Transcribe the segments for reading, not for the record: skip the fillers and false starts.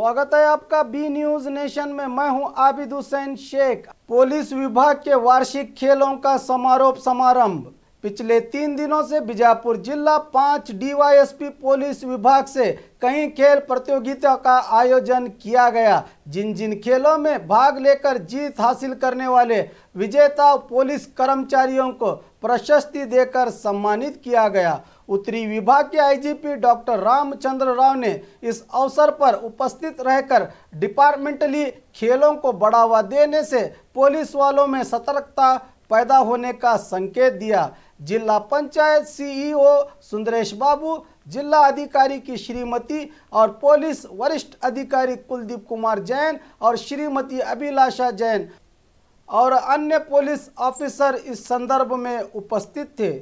स्वागत है आपका बी न्यूज नेशन में। मैं हूं आबिद हुसैन शेख। पुलिस विभाग के वार्षिक खेलों का समारोप समारंभ पिछले 3 दिनों से बीजापुर जिला 5 डीवाईएसपी पुलिस विभाग से कई खेल प्रतियोगिता का आयोजन किया गया। जिन जिन खेलों में भाग लेकर जीत हासिल करने वाले विजेता पुलिस कर्मचारियों को प्रशस्ति देकर सम्मानित किया गया। उत्तरी विभाग के आईजीपी डॉक्टर रामचंद्र राव ने इस अवसर पर उपस्थित रहकर डिपार्टमेंटली खेलों को बढ़ावा देने से पुलिस वालों में सतर्कता पैदा होने का संकेत दिया। जिला पंचायत सीईओ सुंदरेश बाबू, जिला अधिकारी की श्रीमती और पुलिस वरिष्ठ अधिकारी कुलदीप कुमार जैन और श्रीमती अभिलाषा जैन और अन्य पुलिस ऑफिसर इस संदर्भ में उपस्थित थे।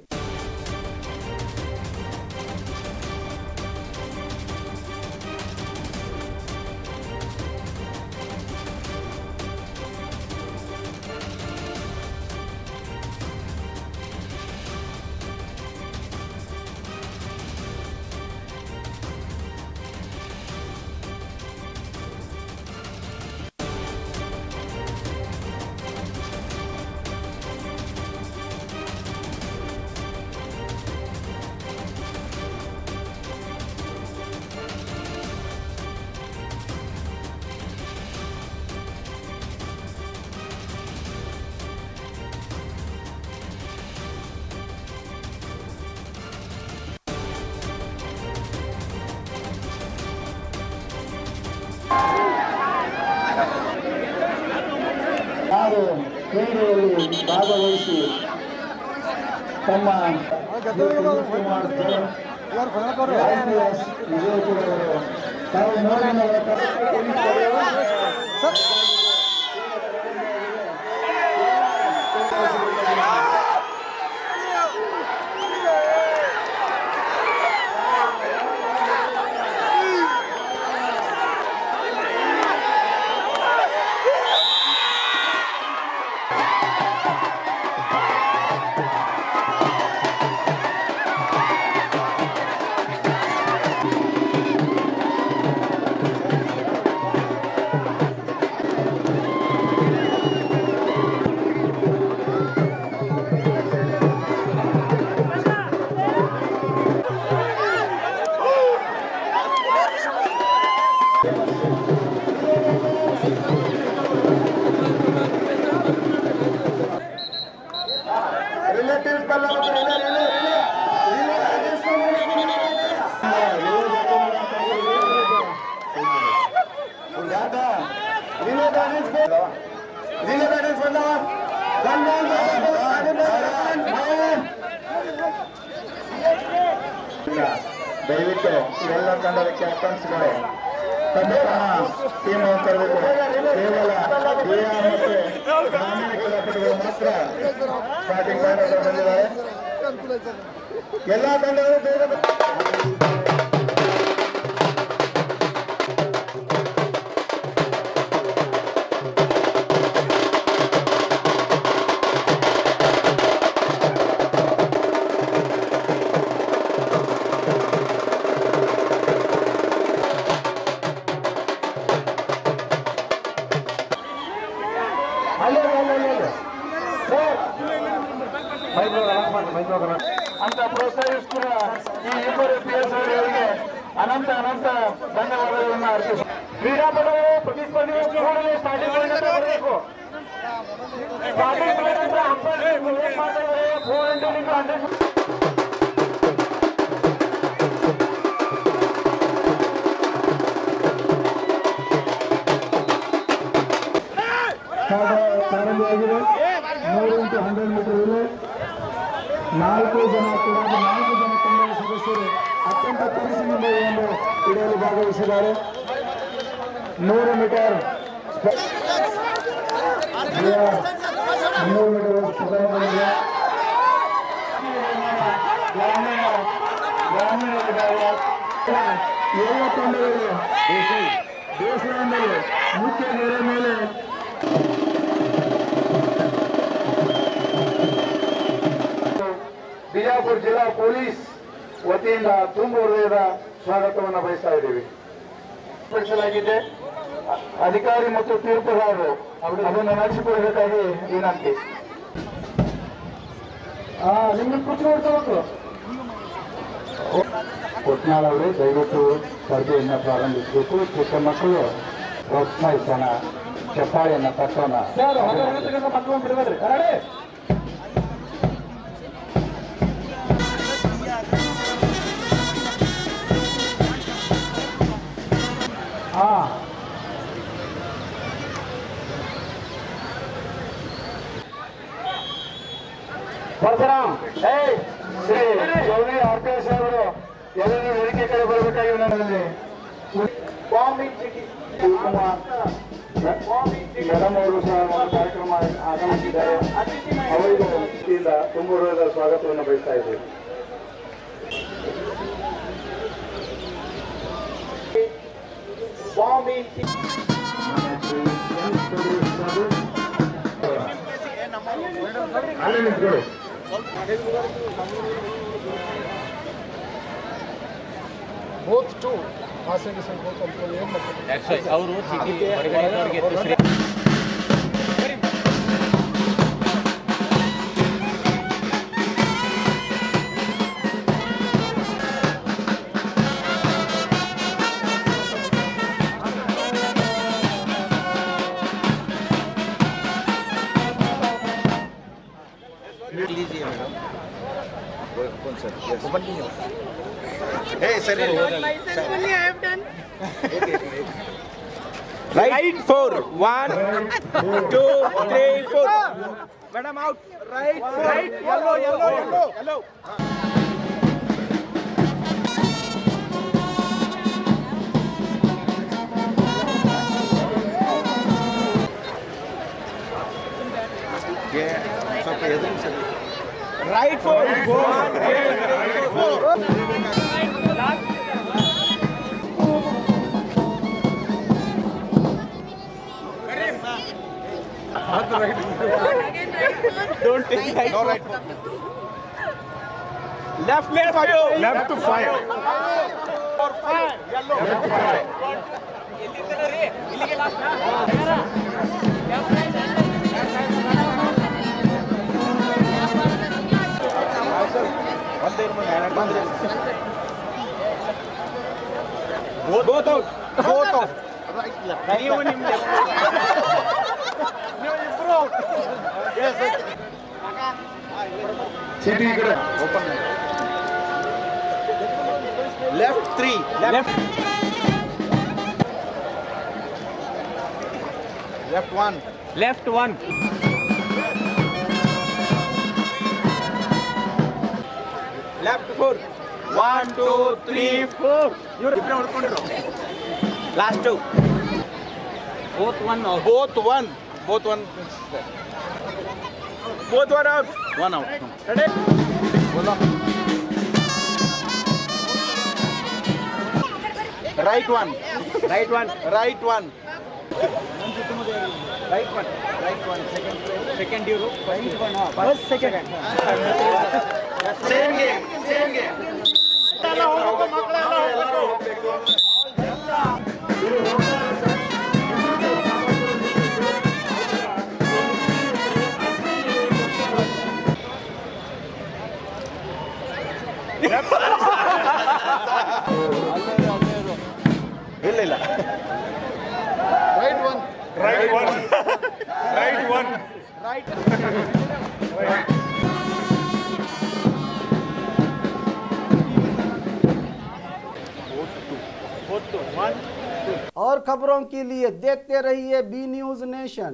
ಕ್ರೀಡೆಯಲ್ಲಿ ಭಾಗವಹಿಸಿ ತಮ್ಮ ಕುಮಾರ್ ಜೈನ್ IPS ವಿಜಯಪುರವರು ತಾವು ದಯವಿಟ್ಟು ಎಲ್ಲ ತಂಡದ ಕ್ಯಾಪ್ಟನ್ಸ್ಗಳು ತಮ್ಮ ಟೀಮ್ ತರಬೇಕು. ಕೇವಲ ಮತ್ತು ಗ್ರಾಮೀಣ ಕ್ರೀಡಾಪಟುಗಳು ಮಾತ್ರ ಸ್ಟಾರ್ಟಿಂಗ್ ಬಂದಿದ್ದಾರೆ. ಎಲ್ಲ ತಂಡಗಳು ಬೇರೆ ಅಂತ ಪ್ರೋತ್ಸಾಹಿಸುವ ಈ ಇಬ್ಬರು PS ಅವರಿಗೆ ಅನಂತ ಧನ್ಯವಾದಗಳನ್ನು ಅರ್ಪಿಸುತ್ತೇವೆ. ಕ್ರೀಡಾಪಟುಗಳು ಪ್ರತಿಸ್ಪರ್ಧಿಗಳು ಕೂಡಲೇ ಸ್ಟಾರ್ಟಿಂಗ್ ಬರಬೇಕು. ಸ್ಟಾರ್ಟಿಂಗ್ ಪ್ರಾರಂಭವಾಗಿದೆ. 100 ಮೀಟರ್ ರಿಲೇ 4 ಜನ ತಂಡದ ಸದಸ್ಯರು ಅತ್ಯಂತ ತುರುಸಿನಿಂದ ಈ ಒಂದು ಕ್ರೀಡೆಯಲ್ಲಿ ಭಾಗವಹಿಸಿದ್ದಾರೆ. 100 ಮೀಟರ್ ಸ್ಪರ್ಧೆಗಳಿವೆ. ಗ್ರಾಮೀಣ ವಿಭಾಗ 7 ತಂಡಗಳು ದೇಶದಲ್ಲಿ ಮುಖ್ಯ ಗೆರೆ ಮೇಲೆ ಬಿಜಾಪುರ ಜಿಲ್ಲಾ ಪೊಲೀಸ್ ವತಿಯಿಂದ ತುಂಬ ಹೃದಯದ ಸ್ವಾಗತವನ್ನು ಬಯಸ್ತಾ ಇದ್ದೀವಿ. ಪಡಿಸಲಾಗಿದೆ. ಅಧಿಕಾರಿ ಮತ್ತು ತೀರ್ಪುಗಾರರು ಅದನ್ನು ನಡೆಸಿಕೊಡಬೇಕಾಗಿ ವಿನಂತಿ. ನಿಮ್ಗೆ ಕೂತ್ಕೊಳ್ಬೇಕು. ಕೊಟ್ನಾಳ್ ಅವರು ದಯವಿಟ್ಟು ಸ್ಪರ್ಧೆಯನ್ನು ಪ್ರಾರಂಭಿಸಬೇಕು. ಚಿಕ್ಕ ಮಕ್ಕಳು ಪ್ರೋತ್ಸಾಹಿಸೋಣ, ಚಪ್ಪಾಳೆಯನ್ನು ತಟ್ಟೋಣ. ಪರಶುರಾಮ್ ಶ್ರೀ ಚೌಧರಿ RPS ಅವರು ಎಲ್ಲರೂ ವೇದಿಕೆ ಕಡೆ ಬರಬೇಕಾಗಿ ನನ್ನಲ್ಲಿ ಮೇಡಮ್ ಅವರು ಸಹ ಒಂದು ಕಾರ್ಯಕ್ರಮ ಆಗಮಿಸಿದ್ದಾರೆ. ಅವರಿಗೂ ವತಿಯಿಂದ ತುಂಬ ಹೃದಯದ ಸ್ವಾಗತವನ್ನು ಬಯಸ್ತಾ ಇದ್ದೇವೆ. ಅಲ್ಲಿ ನಿಂತ್ಕೊಳ್ಳಿ. both two passengers and both employees That's why ಅವರು ಚೀಟಿ ಹೊರಗಡೆದವರಿಗೆ ಎತ್ತಿಸ್ರಿ. लीजिए मैडम कौन सर ओपन नहीं हो hey sir license only I have done right 4 1 2 3 4 madam out right yellow right 4 1 don't take right no right left 5 left to 5 or 5 yellow left 5 ಇಲ್ಲಿಗೆ last both out right left ನೀವು ನಿಮ್ಮ ನೀವು ಇಬ್ರು out yes ಚೀಟಿ ಈ ಕಡೆ open left 3 left 1 left 1 left 4 1 2 3 4 ಇವರು ಇಬ್ರು ಹೊಡ್ಕೊಂಡ್ರು last 2 both one out both one out ready bola right one second you right one first second same game ಎಲ್ಲ ಹೋಗಬೇಕು ಮಕ್ಕಳೆಲ್ಲ ಹೋಗಬೇಕು ಇಲ್ಲ right one और खबरों के लिए देखते रहिए बी न्यूज़ नेशन।